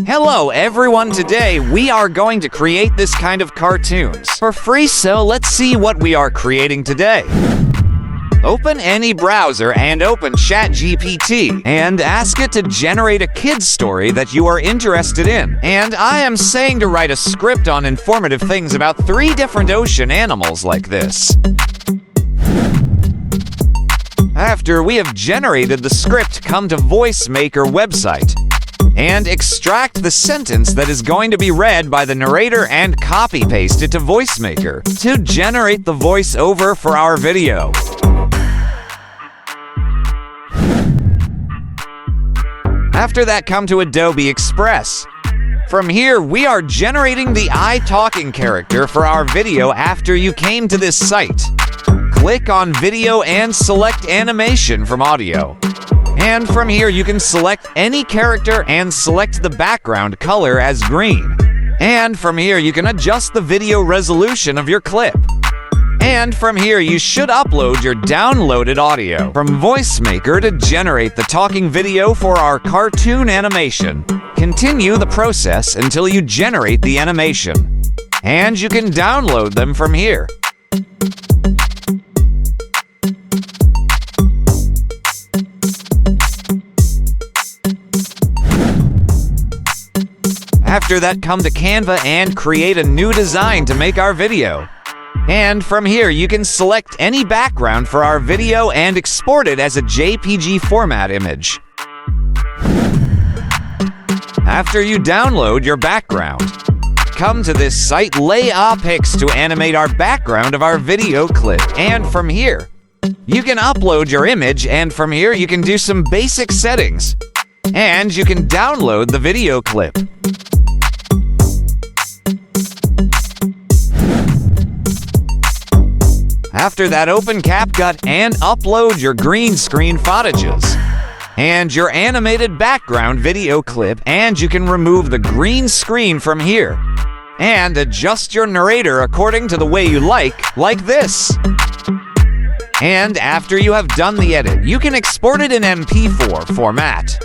Hello everyone, today we are going to create this kind of cartoons for free, so let's see what we are creating today. Open any browser and open ChatGPT and ask it to generate a kid's story that you are interested in. And I am saying to write a script on informative things about 3 different ocean animals like this. After we have generated the script, come to VoiceMaker website and extract the sentence that is going to be read by the narrator and copy-paste it to VoiceMaker to generate the voiceover for our video. After that, come to Adobe Express. From here, we are generating the talking character for our video. After you came to this site, click on Video and select Animation from Audio. And from here, you can select any character and select the background color as green. And from here, you can adjust the video resolution of your clip. And from here, you should upload your downloaded audio from VoiceMaker to generate the talking video for our cartoon animation. Continue the process until you generate the animation. And you can download them from here. After that, come to Canva and create a new design to make our video. And from here, you can select any background for our video and export it as a JPG format image. After you download your background, come to this site, lay pics to animate our background of our video clip. And from here, you can upload your image, and from here, you can do some basic settings. And you can download the video clip. After that, open CapCut and upload your green screen footages and your animated background video clip, and you can remove the green screen from here and adjust your narrator according to the way you like this. And after you have done the edit, you can export it in MP4 format.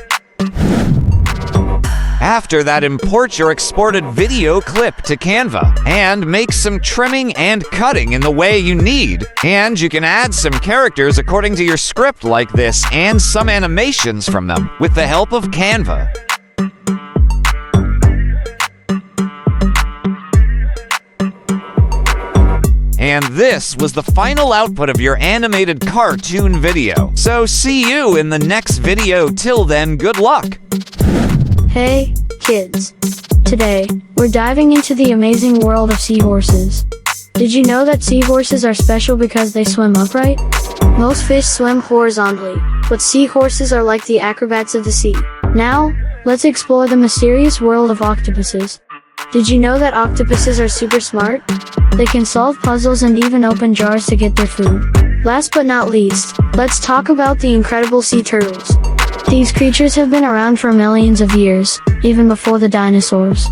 After that, import your exported video clip to Canva and make some trimming and cutting in the way you need. And you can add some characters according to your script like this and some animations from them with the help of Canva. And this was the final output of your animated cartoon video. So see you in the next video. Till then, good luck! Hey, kids. Today, we're diving into the amazing world of seahorses. Did you know that seahorses are special because they swim upright? Most fish swim horizontally, but seahorses are like the acrobats of the sea. Now, let's explore the mysterious world of octopuses. Did you know that octopuses are super smart? They can solve puzzles and even open jars to get their food. Last but not least, let's talk about the incredible sea turtles. These creatures have been around for millions of years, even before the dinosaurs.